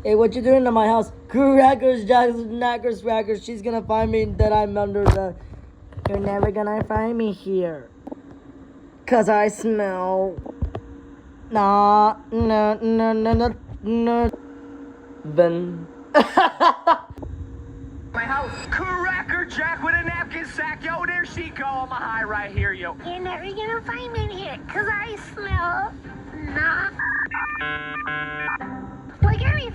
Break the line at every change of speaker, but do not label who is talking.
Hey, what you doing in my house? Crackers, jacks, knackers, crackers. She's gonna find me that I'm under the... You're never gonna find me here. Cause I smell... Nah, no, no, no, no, no. Then...
My house. Cracker Jack with a napkin sack. Yo, there she go. I'm a high right here, yo.
You're never gonna find me in here, cause I smell... Nah. Like everything.